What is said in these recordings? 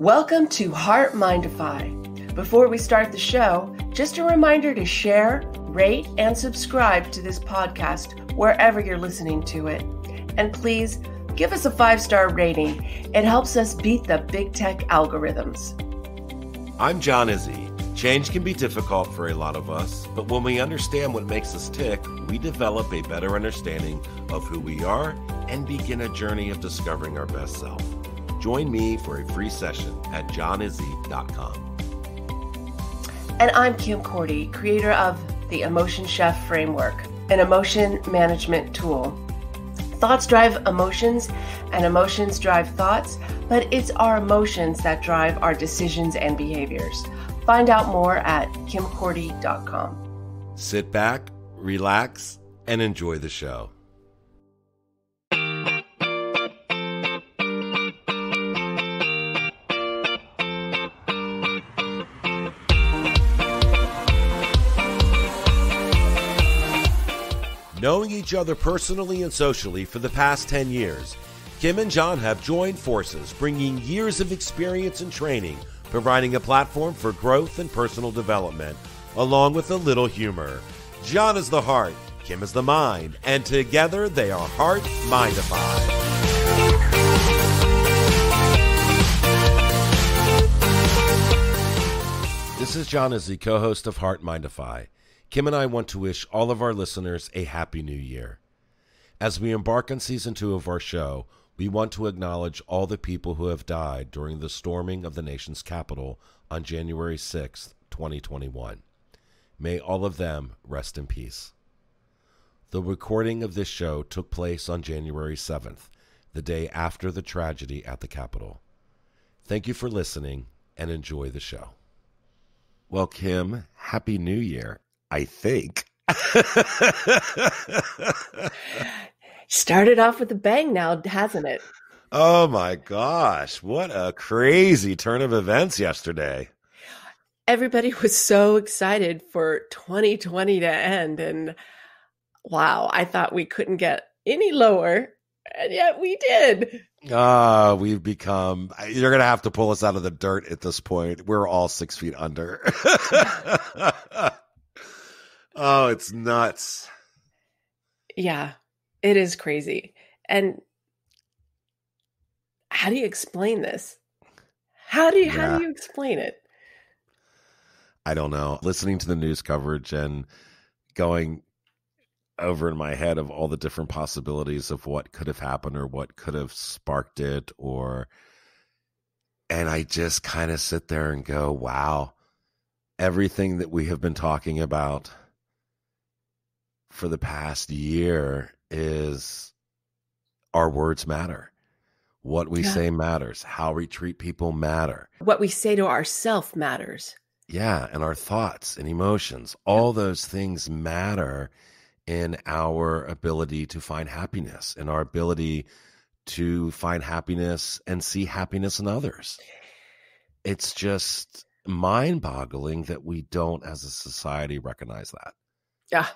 Welcome to HeartMind-ify. Before we start the show, just a reminder to share, rate, and subscribe to this podcast wherever you're listening to it. And please give us a 5-star rating. It helps us beat the big tech algorithms. I'm John Izzy. Change can be difficult for a lot of us, but when we understand what makes us tick, we develop a better understanding of who we are and begin a journey of discovering our best self. Join me for a free session at johnizzy.com. And I'm Kim Cordy, creator of the Emotion Chef Framework, an emotion management tool. Thoughts drive emotions, and emotions drive thoughts, but it's our emotions that drive our decisions and behaviors. Find out more at kimcordy.com. Sit back, relax, and enjoy the show. Knowing each other personally and socially for the past 10 years, Kim and John have joined forces, bringing years of experience and training, providing a platform for growth and personal development, along with a little humor. John is the heart, Kim is the mind, and together they are HeartMind-ify. This is John Izzy, co-host of HeartMind-ify. Kim and I want to wish all of our listeners a happy new year. As we embark on season 2 of our show, we want to acknowledge all the people who have died during the storming of the nation's capital on January 6th, 2021. May all of them rest in peace. The recording of this show took place on January 7th, the day after the tragedy at the Capitol. Thank you for listening and enjoy the show. Well, Kim, Happy New Year. I think. Started off with a bang now, hasn't it? Oh my gosh. What a crazy turn of events yesterday. Everybody was so excited for 2020 to end. And wow, I thought we couldn't get any lower. And yet we did. We've become, you're going to have to pull us out of the dirt at this point. We're all 6 feet under. Oh, it's nuts. Yeah, it is crazy. And how do you explain this? How do you explain it? I don't know. Listening to the news coverage and going over in my head of all the different possibilities of what could have happened or what could have sparked it, and I just kind of sit there and go, wow, everything that we have been talking about for the past year is our words matter. What we say matters. How we treat people matter. What we say to ourselves matters. Yeah, and our thoughts and emotions. All those things matter in our ability to find happiness, in our ability to find happiness and see happiness in others. It's just mind-boggling that we don't, as a society, recognize that. Yeah.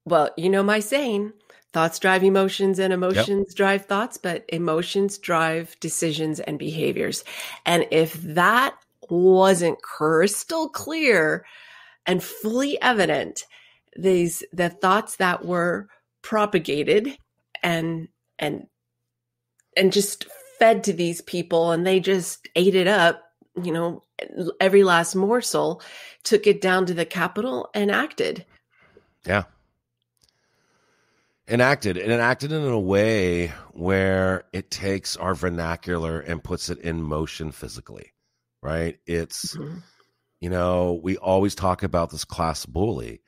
Well, you know my saying, thoughts drive emotions and emotions drive thoughts, but emotions drive decisions and behaviors. And if that wasn't crystal clear and fully evident, the thoughts that were propagated and just fed to these people, and they just ate it up, every last morsel, took it down to the Capitol and acted. Yeah. Enacted in a way where it takes our vernacular and puts it in motion physically, right? It's, we always talk about this class bully,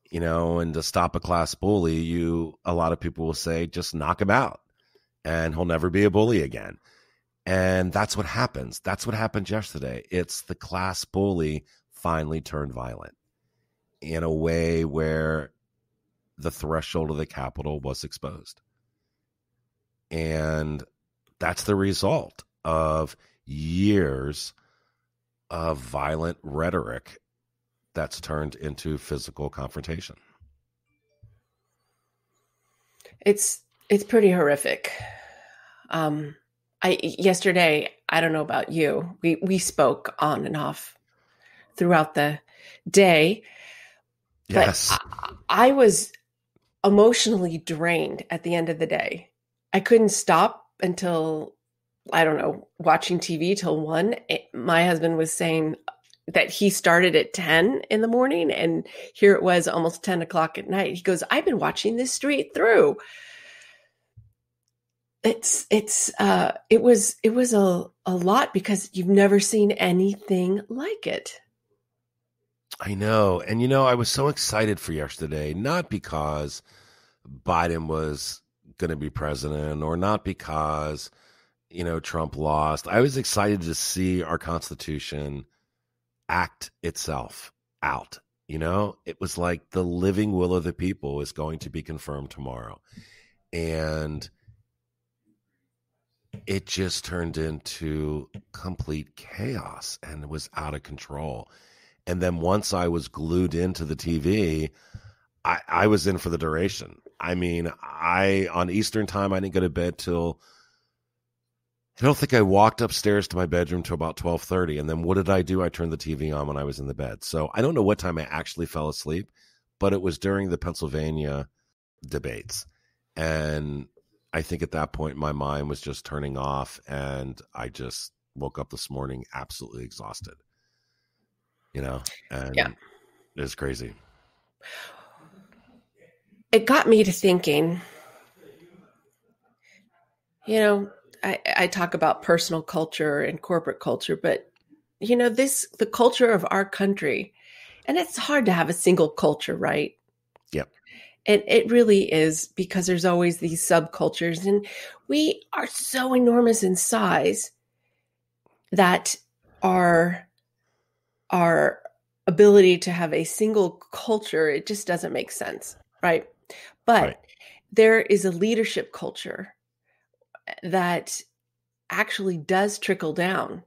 and to stop a class bully, a lot of people will say, just knock him out and he'll never be a bully again. And that's what happens. That's what happened yesterday. It's the class bully finally turned violent in a way where the threshold of the Capitol was exposed. And that's the result of years of violent rhetoric that's turned into physical confrontation. It's pretty horrific. Yesterday, I don't know about you. We spoke on and off throughout the day, but Yes. I was emotionally drained at the end of the day. I couldn't stop until, I don't know, watching TV till 1. My husband was saying that he started at 10 in the morning, and here it was almost 10 o'clock at night. He goes, I've been watching this straight through. It was a lot because you've never seen anything like it. I know. And, I was so excited for yesterday, not because Biden was going to be president or not because, Trump lost. I was excited to see our Constitution act itself out. It was like the living will of the people is going to be confirmed tomorrow. And it just turned into complete chaos and was out of control. And then once I was glued into the TV, I was in for the duration. I mean, on Eastern time, I didn't go to bed till, I don't think I walked upstairs to my bedroom till about 12:30. And then what did I do? I turned the TV on when I was in the bed. So I don't know what time I actually fell asleep, but it was during the Pennsylvania debates. And I think at that point, my mind was just turning off, and I just woke up this morning absolutely exhausted, and Yeah. it was crazy. It got me to thinking, I talk about personal culture and corporate culture, but the culture of our country, and it's hard to have a single culture, right? Yep. And it really is, because there's always these subcultures, and we are so enormous in size that our ability to have a single culture, it just doesn't make sense, right? But Right. there is a leadership culture that actually does trickle down.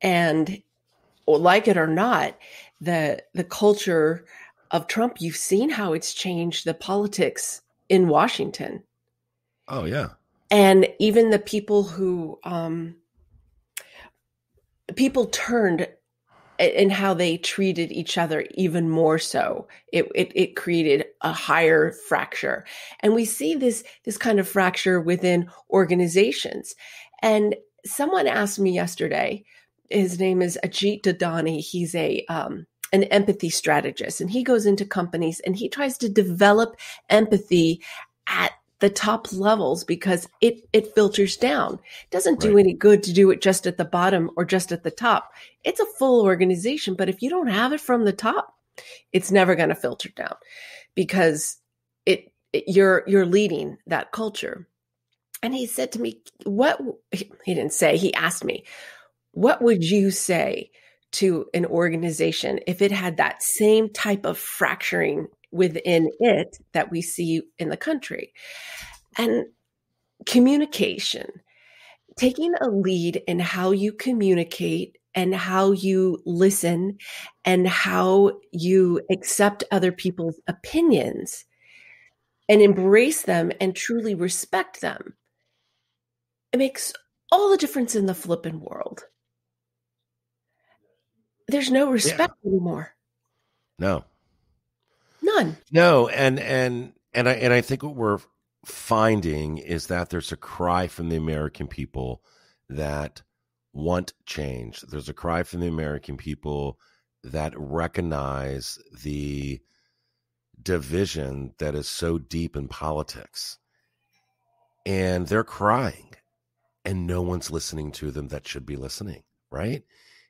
And like it or not, the culture of Trump, you've seen how it's changed the politics in Washington. Oh, yeah. And even the people who people turned in how they treated each other even more so. It created a higher fracture. And we see this kind of fracture within organizations. And someone asked me yesterday, his name is Ajit Dadani. He's an empathy strategist, and he goes into companies and he tries to develop empathy at the top levels because it filters down. It doesn't do Right. any good to do it just at the bottom or just at the top. It's a full organization, but if you don't have it from the top, it's never going to filter down, because you're leading that culture. And he said to me, he didn't say, he asked me, what would you say to an organization if it had that same type of fracturing within it that we see in the country? And communication, taking a lead in how you communicate and how you listen and how you accept other people's opinions and embrace them and truly respect them. It makes all the difference in the flippin' world. There's no respect anymore. No. None. No. And I think what we're finding is that there's a cry from the American people that want change. There's a cry from the American people that recognize the division that is so deep in politics. And they're crying, and no one's listening to them that should be listening, right?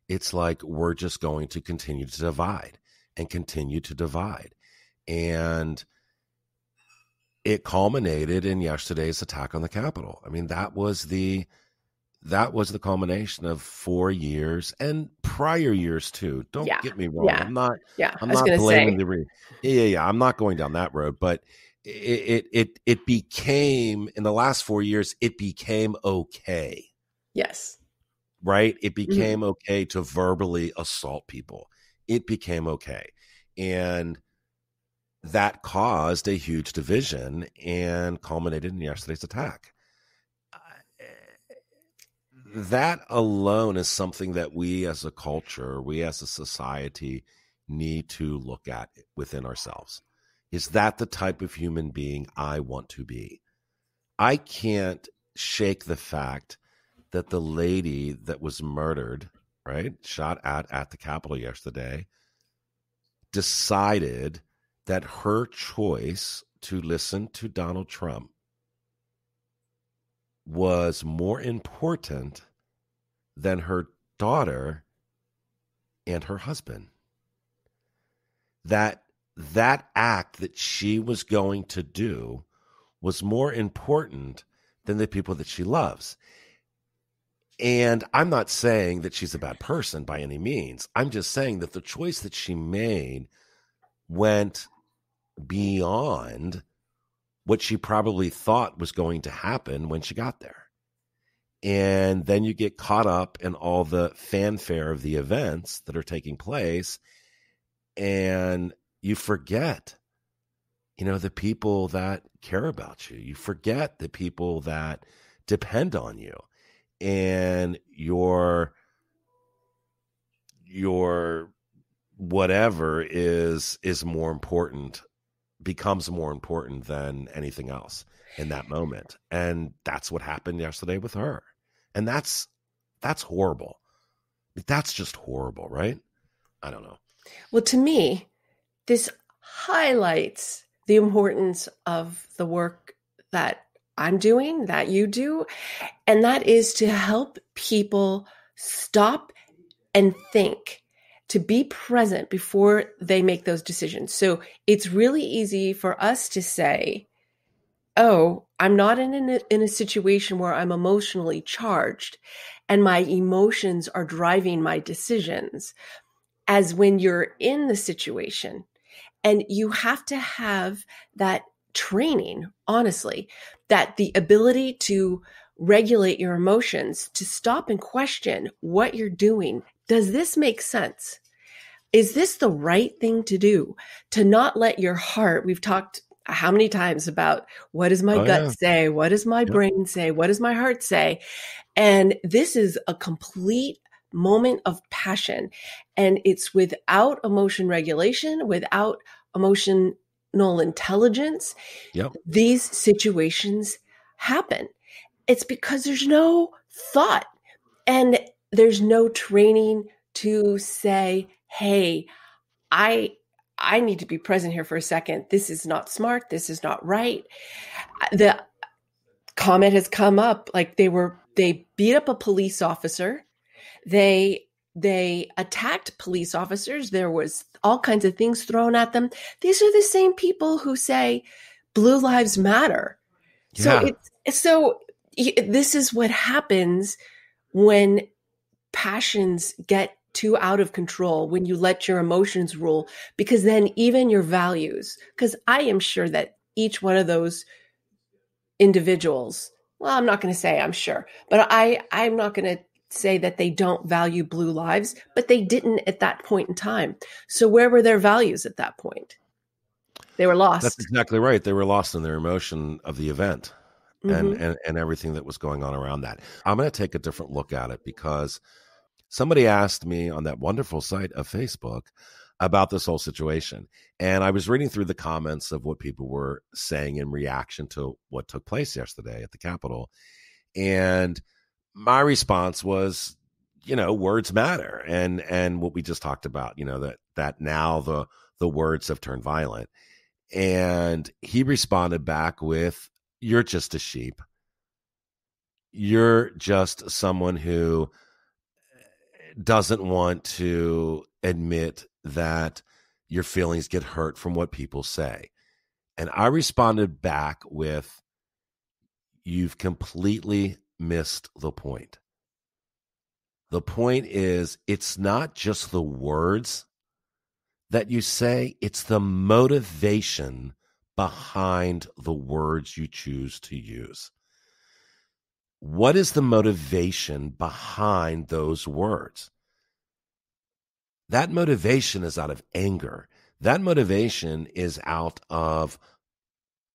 It's like we're just going to continue to divide and continue to divide. And it culminated in yesterday's attack on the Capitol. I mean, that was the culmination of 4 years and prior years too. Don't get me wrong. Yeah. I'm not Say. blaming I'm not going down that road, but it became, in the last 4 years, it became okay. Yes. Right? It became okay to verbally assault people. It became okay. And that caused a huge division and culminated in yesterday's attack. that alone is something that we as a culture, we as a society need to look at within ourselves. Is that the type of human being I want to be? I can't shake the fact that the lady that was murdered, right, shot at the Capitol yesterday, decided that her choice to listen to Donald Trump was more important than her daughter and her husband. That act that she was going to do was more important than the people that she loves. And I'm not saying that she's a bad person by any means. I'm just saying that the choice that she made went beyond what she probably thought was going to happen when she got there. And then you get caught up in all the fanfare of the events that are taking place, and you forget, the people that care about you. You forget the people that depend on you, and your whatever is more important, becomes more important than anything else in that moment. And that's what happened yesterday with her. And that's horrible. That's just horrible, right? I don't know. Well, to me, this highlights the importance of the work that I'm doing, that you do, and that is to help people stop and think, to be present before they make those decisions. So it's really easy for us to say, oh, I'm not in a situation where I'm emotionally charged and my emotions are driving my decisions, as when you're in the situation. And you have to have that training, honestly, that the ability to regulate your emotions, to stop and question what you're doing. Does this make sense? Is this the right thing to do? To not let your heart, we've talked how many times about what does my gut say? What does my brain say? What does my heart say? And this is a complete moment of passion. And it's without emotion regulation, without emotional intelligence. These situations happen. It's because there's no thought and there's no training to say, hey, I need to be present here for a second. This is not smart. This is not right. The comment has come up, like they beat up a police officer. They attacked police officers. There was all kinds of things thrown at them. These are the same people who say Blue Lives Matter. Yeah. So this is what happens when passions get too out of control, when you let your emotions rule, because then even your values, because I am sure that each one of those individuals, well, I'm not going to say I'm sure, but I'm not going to say that they don't value blue lives, but they didn't at that point in time. So where were their values at that point? They were lost. That's exactly right. They were lost in their emotion of the event and everything that was going on around that. I'm going to take a different look at it because somebody asked me on that wonderful site of Facebook about this whole situation. And I was reading through the comments of what people were saying in reaction to what took place yesterday at the Capitol. And my response was, words matter. And what we just talked about, that now the words have turned violent. And he responded back with, you're just a sheep. You're just someone who doesn't want to admit that your feelings get hurt from what people say. And I responded back with, you've completely missed the point. The point is, it's not just the words that you say, it's the motivation behind the words you choose to use. What is the motivation behind those words? That motivation is out of anger. That motivation is out of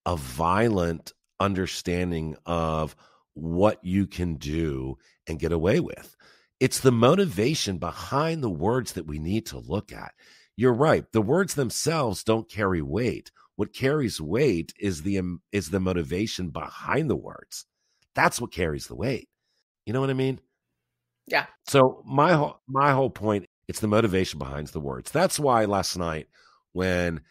a violent understanding of what you can do and get away with. It's the motivation behind the words that we need to look at. You're right. The words themselves don't carry weight. What carries weight is the motivation behind the words. That's what carries the weight. You know what I mean? Yeah. So my whole point, it's the motivation behind the words. That's why last night, when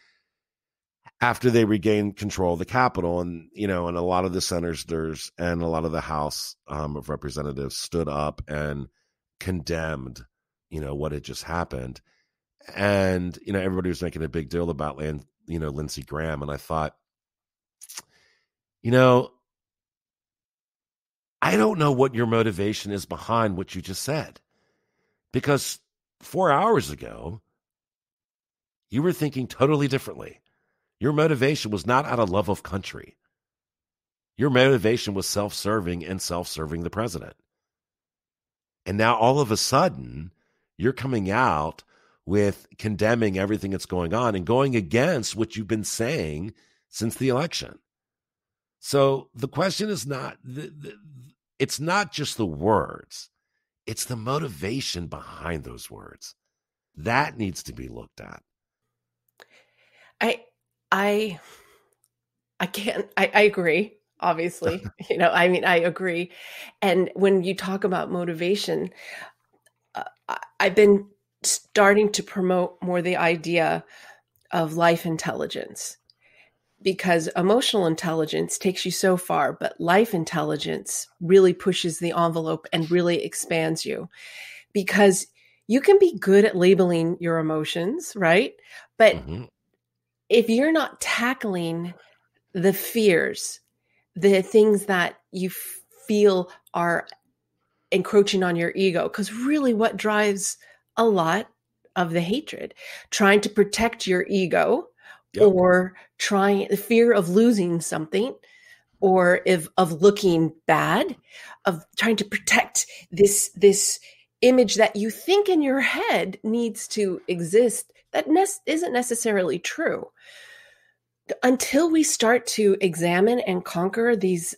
after they regained control of the Capitol, and and a lot of the senators and a lot of the House of Representatives stood up and condemned, what had just happened, and everybody was making a big deal about Lindsey Graham, and I thought, I don't know what your motivation is behind what you just said, because 4 hours ago you were thinking totally differently. Your motivation was not out of love of country. Your motivation was self-serving and self-serving the president. And now all of a sudden, you're coming out with condemning everything that's going on and going against what you've been saying since the election. So the question is not, it's not just the words. It's the motivation behind those words. That needs to be looked at. I can't, I agree, obviously. I agree. And when you talk about motivation, I've been starting to promote more the idea of life intelligence, because emotional intelligence takes you so far, but life intelligence really pushes the envelope and really expands you, because you can be good at labeling your emotions, right? But if you're not tackling the fears, the things that you feel are encroaching on your ego, because really what drives a lot of the hatred, trying to protect your ego, or the fear of losing something, or of looking bad, of trying to protect this image that you think in your head needs to exist, that isn't necessarily true. Until we start to examine and conquer these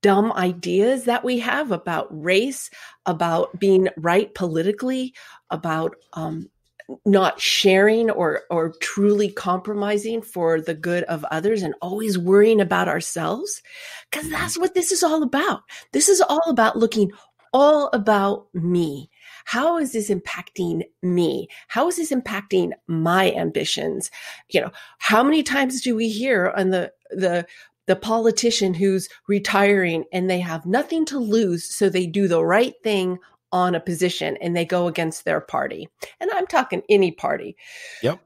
dumb ideas that we have about race, about being right politically, about not sharing or truly compromising for the good of others, and always worrying about ourselves, because that's what this is all about. This is all about looking all about me. How is this impacting me? How is this impacting my ambitions? How many times do we hear on the politician who's retiring and they have nothing to lose, so they do the right thing on a position and they go against their party? And I'm talking any party. Yep.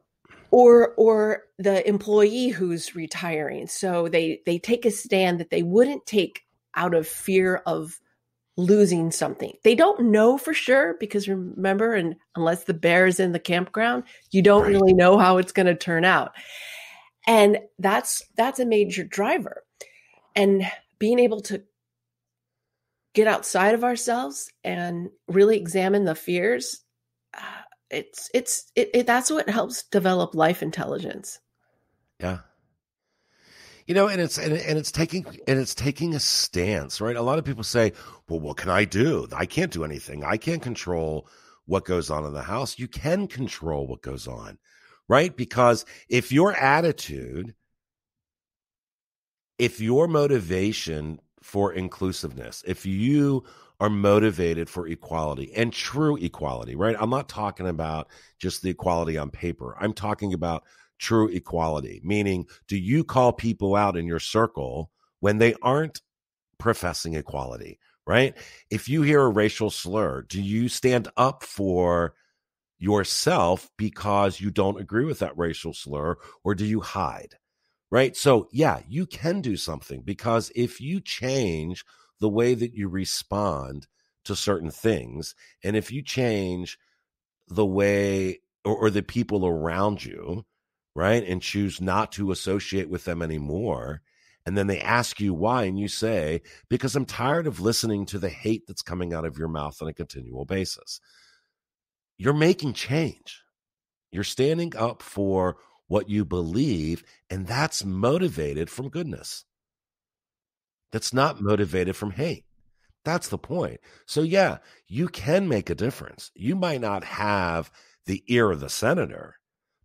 Or the employee who's retiring, so they take a stand that they wouldn't take out of fear of losing something. They don't know for sure, because remember, and unless the bear is in the campground, you don't really know how it's going to turn out. And that's a major driver. And being able to get outside of ourselves and really examine the fears, that's what helps develop life intelligence. Yeah. And it's taking a stance, right? A lot of people say, well, what can I do? I can't do anything. I can't control what goes on in the house. You can control what goes on, right? Because if your attitude, if your motivation for inclusiveness, if you are motivated for equality and true equality, right? I'm not talking about just the equality on paper. I'm talking about true equality, meaning, do you call people out in your circle when they aren't professing equality, right? If you hear a racial slur, do you stand up for yourself because you don't agree with that racial slur, or do you hide, right? So yeah, you can do something, because if you change the way that you respond to certain things, and if you change the way or the people around you, right, and choose not to associate with them anymore, and then they ask you why, and you say, because I'm tired of listening to the hate that's coming out of your mouth on a continual basis, you're making change. You're standing up for what you believe, and that's motivated from goodness. that's not motivated from hate. That's the point. So yeah, you can make a difference. You might not have the ear of the senator,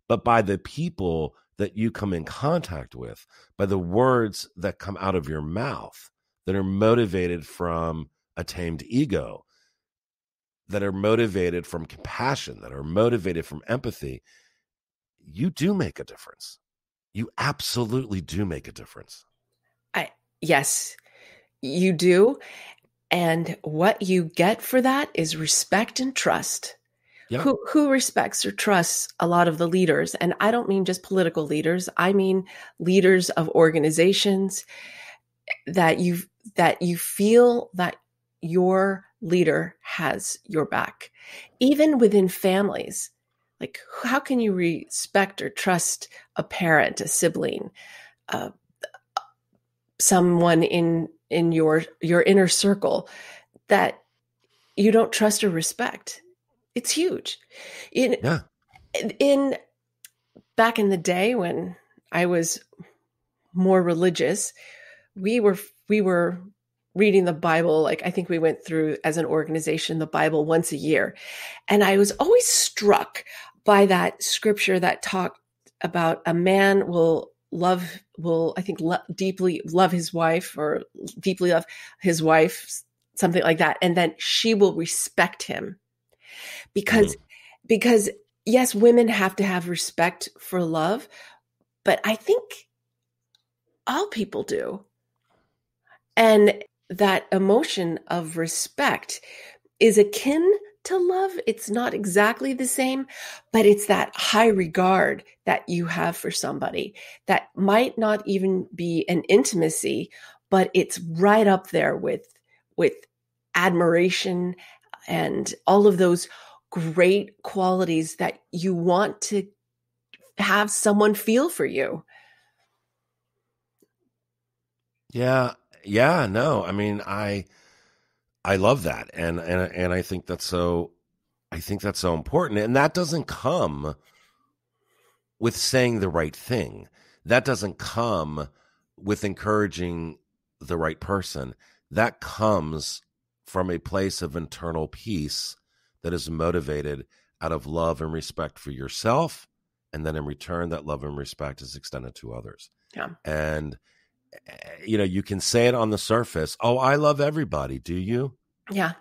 but by the people that you come in contact with, by the words that come out of your mouth that are motivated from a tamed ego, that are motivated from compassion, that are motivated from empathy, you do make a difference. You absolutely do make a difference. Yes, you do. And what you get for that is respect and trust. Yeah. Who respects or trusts a lot of the leaders? And I don't mean just political leaders. I mean leaders of organizations that you feel that your leader has your back. Even within families. Like, how can you respect or trust a parent, a sibling, someone in your inner circle that you don't trust or respect? It's huge. In back in the day when I was more religious, we were reading the Bible. Like, I think we went through as an organization the Bible once a year, and I was always struck by that scripture that talked about a man deeply love his wife, or deeply love his wife, something like that, and then she will respect him. Because yes, women have to have respect for love, but I think all people do. And that emotion of respect is akin to love. It's not exactly the same, but it's that high regard that you have for somebody that might not even be an intimacy, but it's right up there with admiration and all of those great qualities that you want to have someone feel for you. Yeah. No, I mean, I love that. And I think that's so important. And that doesn't come with saying the right thing. That doesn't come with encouraging the right person. That comes from a place of internal peace that is motivated out of love and respect for yourself. And then in return, that love and respect is extended to others. Yeah. And, you can say it on the surface. Oh, I love everybody. Do you? Yeah.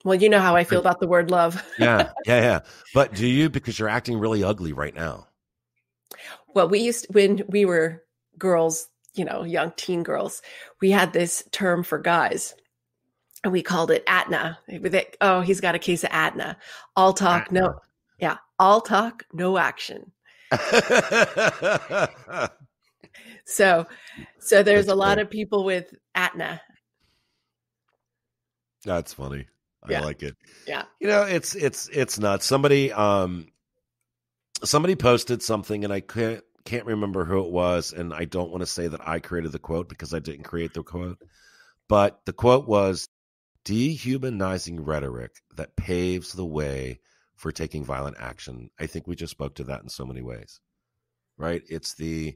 Well, you know how I feel about the word love. Yeah. But do you? Because you're acting really ugly right now. Well, when we were girls, young teen girls, we had this term for guys. And we called it Atna. Oh, he's got a case of Atna. All talk, all talk, no action. So there's a lot of people with Atna. That's funny. I like it. Yeah. It's nuts. Somebody posted something, and I can't remember who it was, and I don't want to say that I created the quote because I didn't create the quote. But the quote was, dehumanizing rhetoric that paves the way for taking violent action. I think we just spoke to that in so many ways, right? It's the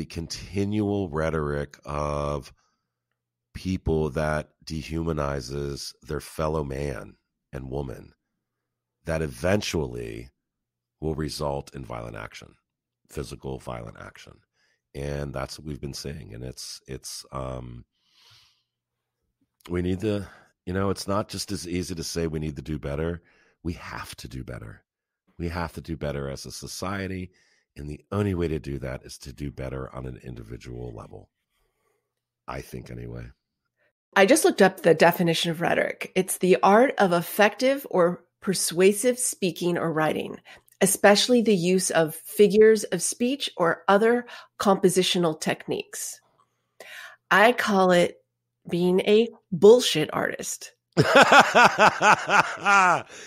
continual rhetoric of people that dehumanizes their fellow man and woman that eventually will result in violent action, physical violent action. And that's what we've been seeing. And it's we need to, it's not just as easy to say we need to do better. We have to do better. We have to do better as a society. And the only way to do that is to do better on an individual level. I think anyway. I just looked up the definition of rhetoric. It's the art of effective or persuasive speaking or writing, especially the use of figures of speech or other compositional techniques. I call it being a bullshit artist.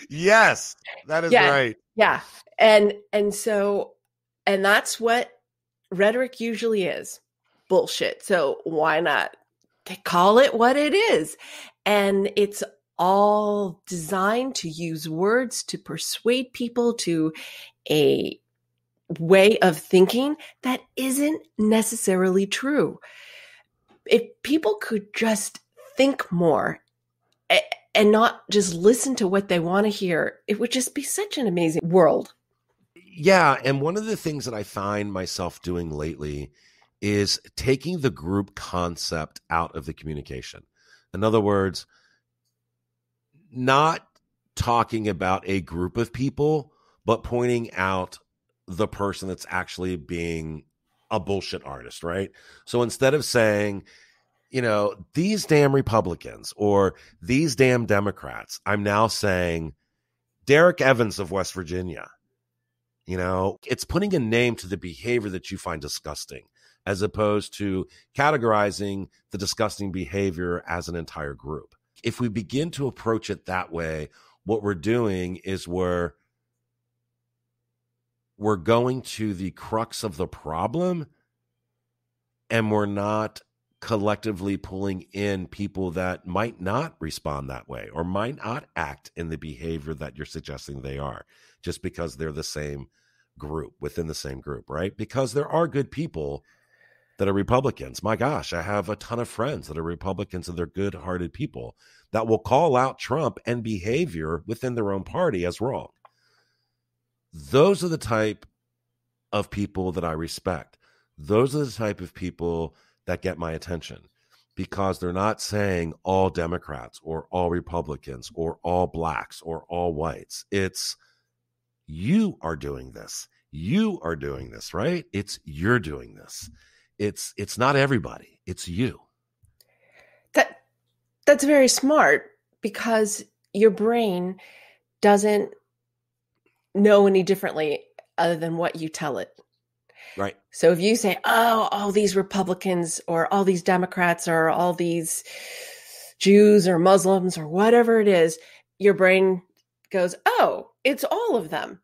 Yes, that is right. Yeah. And that's what rhetoric usually is. Bullshit. So why not call it what it is? And it's all designed to use words to persuade people to a way of thinking that isn't necessarily true. if people could just think more and not just listen to what they want to hear, it would just be such an amazing world. Yeah. And one of the things that I find myself doing lately is taking the group concept out of the communication. In other words, not talking about a group of people, but pointing out the person that's actually being a bullshit artist, right? So instead of saying, these damn Republicans or these damn Democrats, I'm now saying Derek Evans of West Virginia. It's putting a name to the behavior that you find disgusting, as opposed to categorizing the disgusting behavior as an entire group. If we begin to approach it that way, what we're doing is we're going to the crux of the problem, and we're not collectively pulling in people that might not respond that way or might not act in the behavior that you're suggesting they are, just because they're the same group within the same group, right? Because there are good people that are Republicans. My gosh, I have a ton of friends that are Republicans, and they're good-hearted people that will call out Trump and behavior within their own party as wrong. Those are the type of people that I respect. Those are the type of people that get my attention, because they're not saying all Democrats or all Republicans or all blacks or all whites. It's you are doing this. You are doing this, right? It's you're doing this. It's not everybody. It's you. That's very smart, because your brain doesn't know any differently other than what you tell it. Right. So if you say, oh, all these Republicans or all these Democrats or all these Jews or Muslims or whatever it is, your brain goes, oh, it's all of them.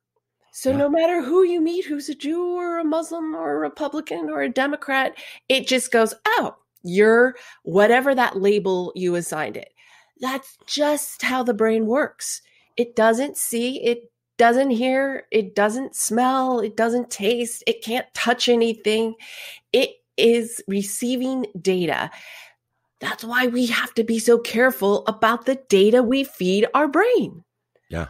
So no matter who you meet, who's a Jew or a Muslim or a Republican or a Democrat, it just goes, oh, you're whatever that label you assigned it. That's just how the brain works. It doesn't see, it doesn't hear, it doesn't smell, it doesn't taste, it can't touch anything. It is receiving data. That's why we have to be so careful about the data we feed our brain. Yeah.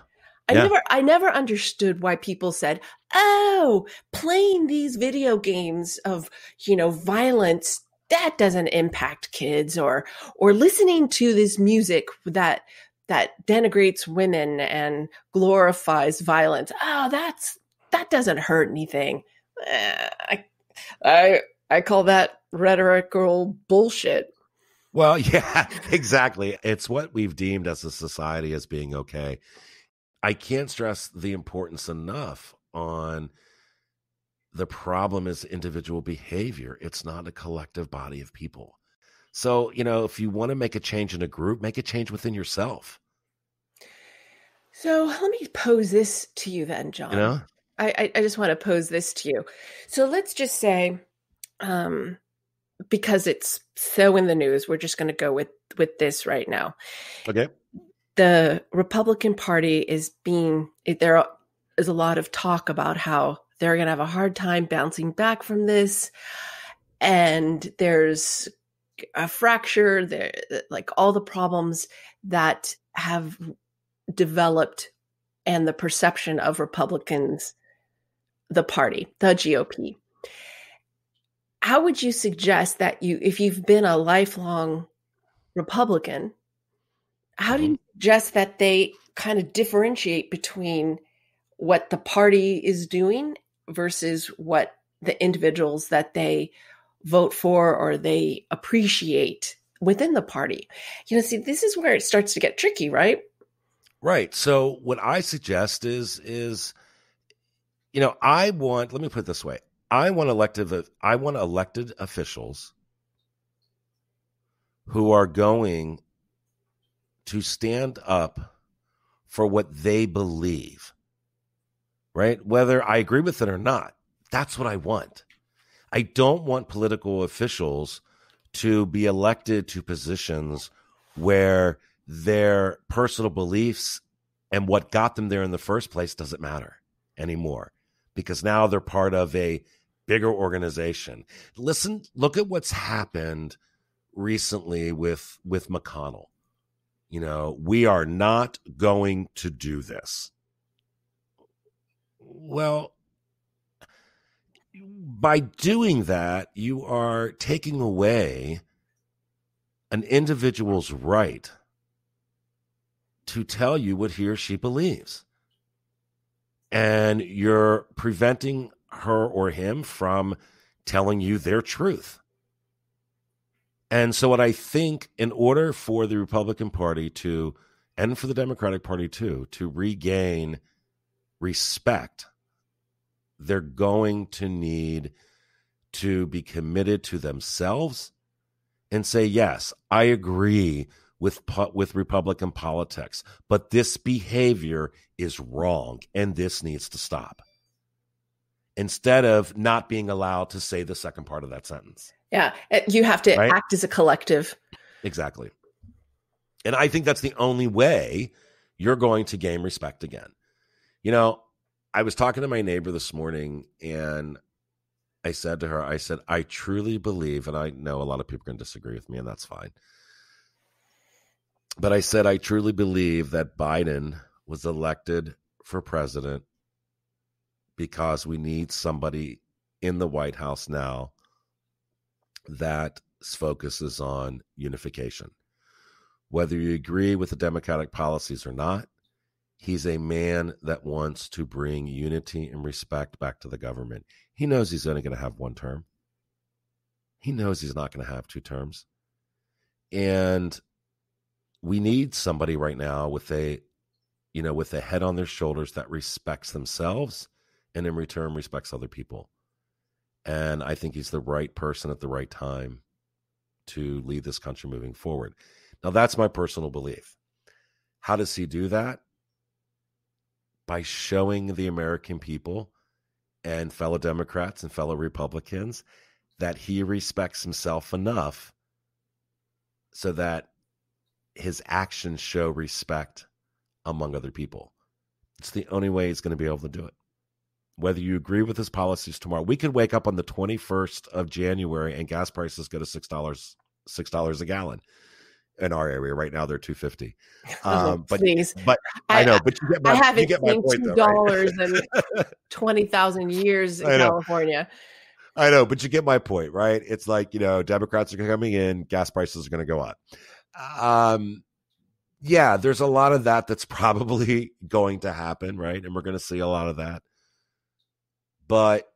I never understood why people said, oh, playing these video games of, violence, that doesn't impact kids, or listening to this music that denigrates women and glorifies violence. Oh, that doesn't hurt anything. I call that rhetorical bullshit. Well, yeah, exactly. It's what we've deemed as a society as being okay. I can't stress the importance enough on the problem is individual behavior. It's not a collective body of people. So, if you want to make a change in a group, make a change within yourself. So let me pose this to you then, John. I just want to pose this to you. So let's just say, because it's so in the news, we're just going to go with this right now. Okay. The Republican Party there is a lot of talk about how they're going to have a hard time bouncing back from this. And there's a fracture there, like all the problems that have developed and the perception of Republicans, the party, the GOP. How would you suggest that if you've been a lifelong Republican, how do you suggest that they kind of differentiate between what the party is doing versus what the individuals that they vote for or they appreciate within the party? See, this is where it starts to get tricky, right? Right. So what I suggest is let me put it this way. I want elected officials who are going to stand up for what they believe, right? Whether I agree with it or not, that's what I want. I don't want political officials to be elected to positions where their personal beliefs and what got them there in the first place doesn't matter anymore, because now they're part of a bigger organization. Look at what's happened recently with McConnell. You know, we are not going to do this. Well, by doing that, you are taking away an individual's right to tell you what he or she believes. And you're preventing her or him from telling you their truth. And so what I think, in order for the Republican Party to, and for the Democratic Party too, to regain respect, they're going to need to be committed to themselves and say, yes, I agree with Republican politics, but this behavior is wrong and this needs to stop. Instead of not being allowed to say the second part of that sentence. Yeah, you have to act as a collective. Exactly. And I think that's the only way you're going to gain respect again. You know, I was talking to my neighbor this morning and I said to her, I truly believe, and I know a lot of people are going to disagree with me, and that's fine. But I said, I truly believe that Biden was elected for president because we need somebody in the White House now that focuses on unification. Whether you agree with the Democratic policies or not, he's a man that wants to bring unity and respect back to the government. He knows he's only going to have one term. He knows he's not going to have two terms. And we need somebody right now with a head on their shoulders that respects themselves and in return respects other people. And I think he's the right person at the right time to lead this country moving forward. Now, that's my personal belief. How does he do that? By showing the American people and fellow Democrats and fellow Republicans that he respects himself enough so that his actions show respect among other people. It's the only way he's going to be able to do it. Whether you agree with his policies tomorrow, we could wake up on the 21st of January and gas prices go to $6 a gallon. In our area right now, they're $2.50. Please, but I know, but I haven't seen $2 in 20,000 years in California. I know, but you get my point, right? It's like, Democrats are coming in, gas prices are going to go up. Yeah, there's a lot of that's probably going to happen, right? And we're going to see a lot of that. But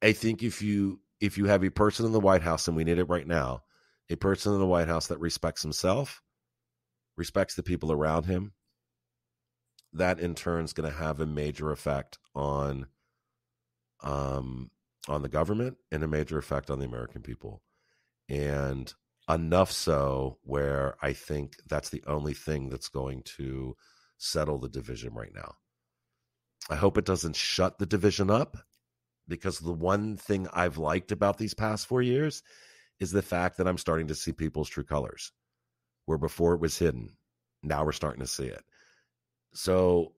I think if you have a person in the White House, and we need it right now, a person in the White House that respects himself, respects the people around him, that in turn is going to have a major effect on the government and a major effect on the American people. And enough so where I think that's the only thing that's going to settle the division right now. I hope it doesn't shut the division up, because the one thing I've liked about these past 4 years is the fact that I'm starting to see people's true colors, where before it was hidden. Now we're starting to see it. So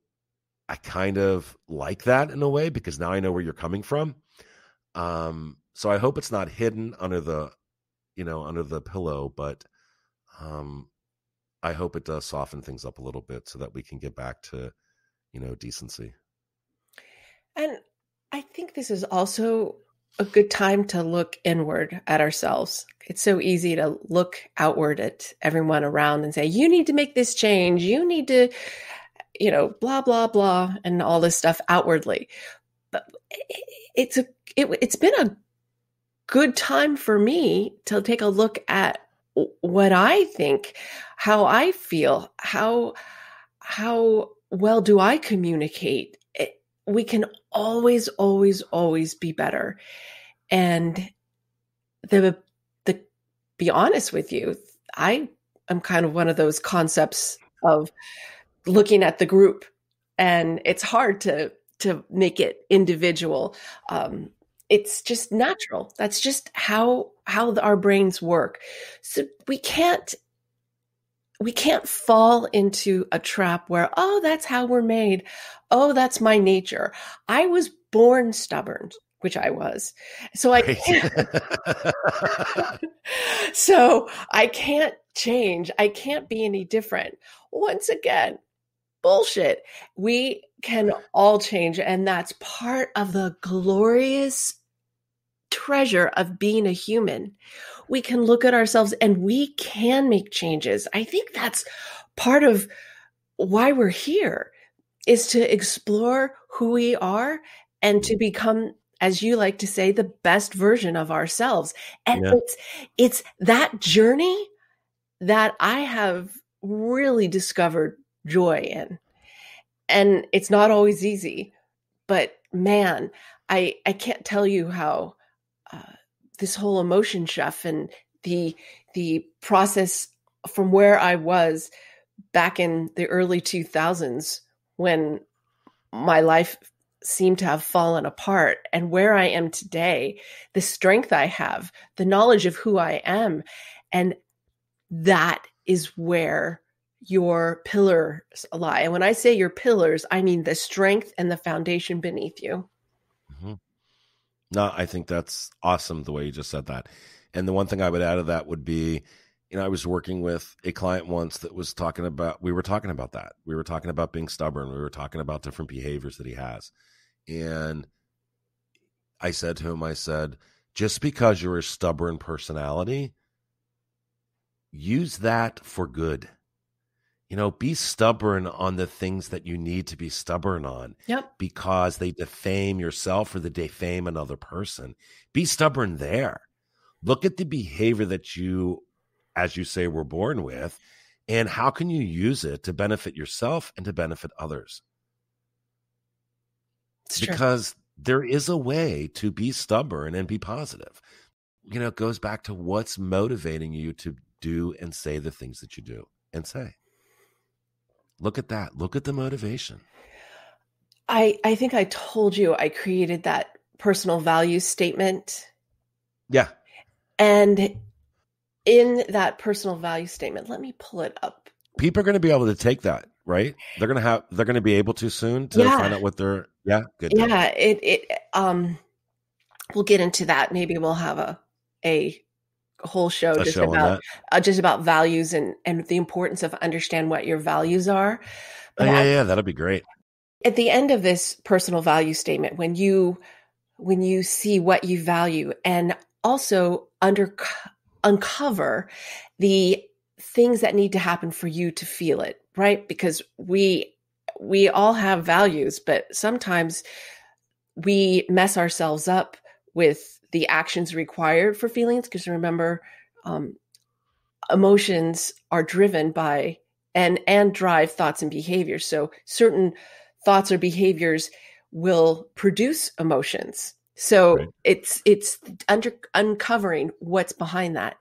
I kind of like that in a way, because now I know where you're coming from. So I hope it's not hidden under the pillow, but I hope it does soften things up a little bit so that we can get back to, decency. And I think this is also a good time to look inward at ourselves. It's so easy to look outward at everyone around and say, you need to make this change. You need to, blah, blah, blah, and all this stuff outwardly. But it's been a good time for me to take a look at what I think, how I feel, how well do I communicate? We can always, always, always be better. And to be honest with you, I am kind of one of those concepts of looking at the group, and it's hard to make it individual. It's just natural. That's just how our brains work. So we can't fall into a trap where, oh, that's how we're made. Oh, that's my nature. I was born stubborn. which I was. So I Right. so I can't change. I can't be any different. Once again, bullshit. We can all change, and that's part of the glorious treasure of being a human. We can look at ourselves and we can make changes. I think that's part of why we're here, is to explore who we are and to become, as you like to say, the best version of ourselves. And Yeah. it's that journey that I have really discovered joy in. And it's not always easy, but man, I can't tell you how this whole emotion chef and the process from where I was back in the early 2000s, when my life seemed to have fallen apart, and where I am today, the strength I have, the knowledge of who I am. And that is where your pillars lie. And when I say your pillars, I mean the strength and the foundation beneath you. Mm-hmm. No, I think that's awesome the way you just said that. And the one thing I would add to that would be, I was working with a client once that was talking about, we were talking about that. We were talking about being stubborn. We were talking about different behaviors that he has. And I said to him, just because you're a stubborn personality, use that for good. Be stubborn on the things that you need to be stubborn on. Yep. Because they defame yourself or they defame another person. Be stubborn there. Look at the behavior that you, as you say, were born with, and how can you use it to benefit yourself and to benefit others? Because there is a way to be stubborn and be positive. It goes back to what's motivating you to do and say the things that you do and say. Look at that. Look at the motivation. I think I told you I created that personal value statement. Yeah. And in that personal value statement, let me pull it up. People are going to be able to take that, right? They're going to be able to soon to find out what they're, good. Yeah. We'll get into that. Maybe we'll have a whole show just about values and the importance of understand what your values are. But that'll be great. At the end of this personal value statement, when you see what you value and also uncover the things that need to happen for you to feel it, right? Because we all have values, but sometimes we mess ourselves up with the actions required for feelings. Because remember, emotions are driven by and drive thoughts and behaviors. So certain thoughts or behaviors will produce emotions. So it's uncovering what's behind that.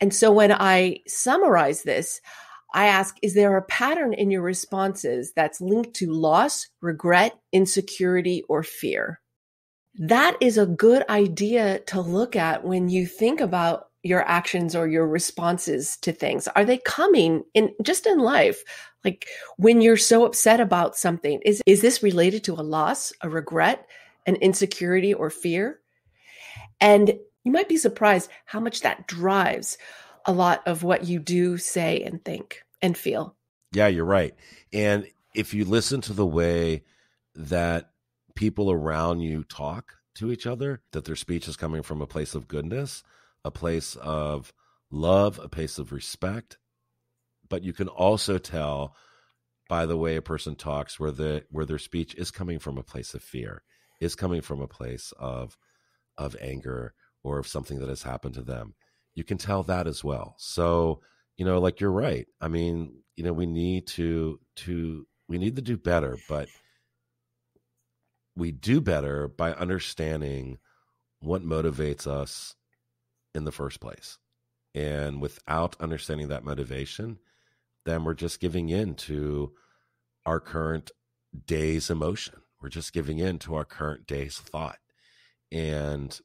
And so when I summarize this, I ask, is there a pattern in your responses that's linked to loss, regret, insecurity, or fear? That is a good idea to look at when you think about your actions or your responses to things. Are they coming in life? Like when you're so upset about something, is this related to a loss, a regret, an insecurity, or fear? And you might be surprised how much that drives a lot of what you do, say, and think and feel. Yeah, you're right. And if you listen to the way that people around you talk to each other, that their speech is coming from a place of goodness, a place of love, a place of respect. But you can also tell by the way a person talks where their speech is coming from a place of fear, is coming from a place of anger or of something that has happened to them. You can tell that as well. So, like you're right. I mean, we need to do better, but we do better by understanding what motivates us in the first place. And without understanding that motivation, then we're just giving in to our current day's emotion. We're just giving in to our current day's thought. And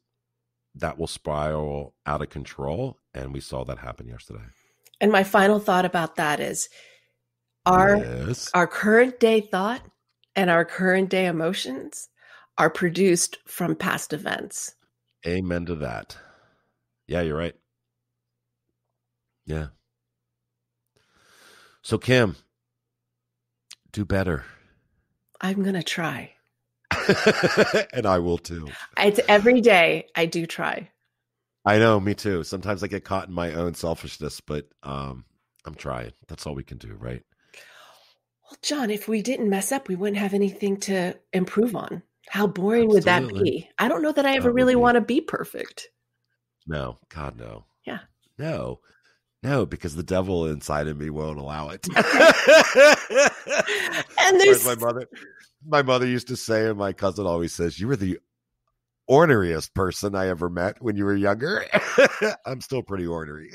that will spiral out of control. And we saw that happen yesterday. And my final thought about that is our current day thought and our current day emotions are produced from past events. Amen to that. Yeah, you're right. Yeah. So, Kim, do better. I'm going to try. And I will too. It's every day I do try. I know, me too. Sometimes I get caught in my own selfishness, but I'm trying. That's all we can do, right? Well, John, if we didn't mess up, we wouldn't have anything to improve on. How boring would that be? I don't know that I ever really want to be perfect. No, God, no. Yeah. No, because the devil inside of me won't allow it. And there's my mother used to say, and my cousin always says, you were the orneriest person I ever met when you were younger. I'm still pretty ornery.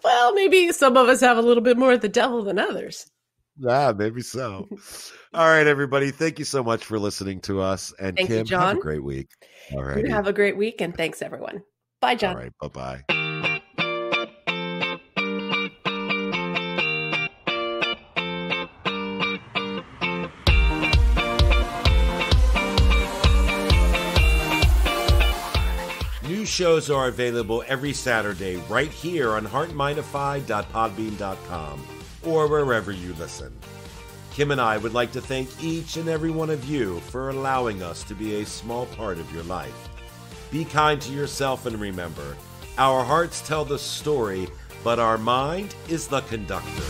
Well, maybe some of us have a little bit more of the devil than others. Yeah, maybe so. All right, everybody. Thank you so much for listening to us. And Thank Kim, you, John. have a great week. All right. You have a great week, and thanks, everyone. Bye, John. All right. Bye-bye. New shows are available every Saturday right here on HeartMind-ify.podbean.com or wherever you listen. Kim and I would like to thank each and every one of you for allowing us to be a small part of your life. Be kind to yourself and remember, our hearts tell the story, but our mind is the conductor.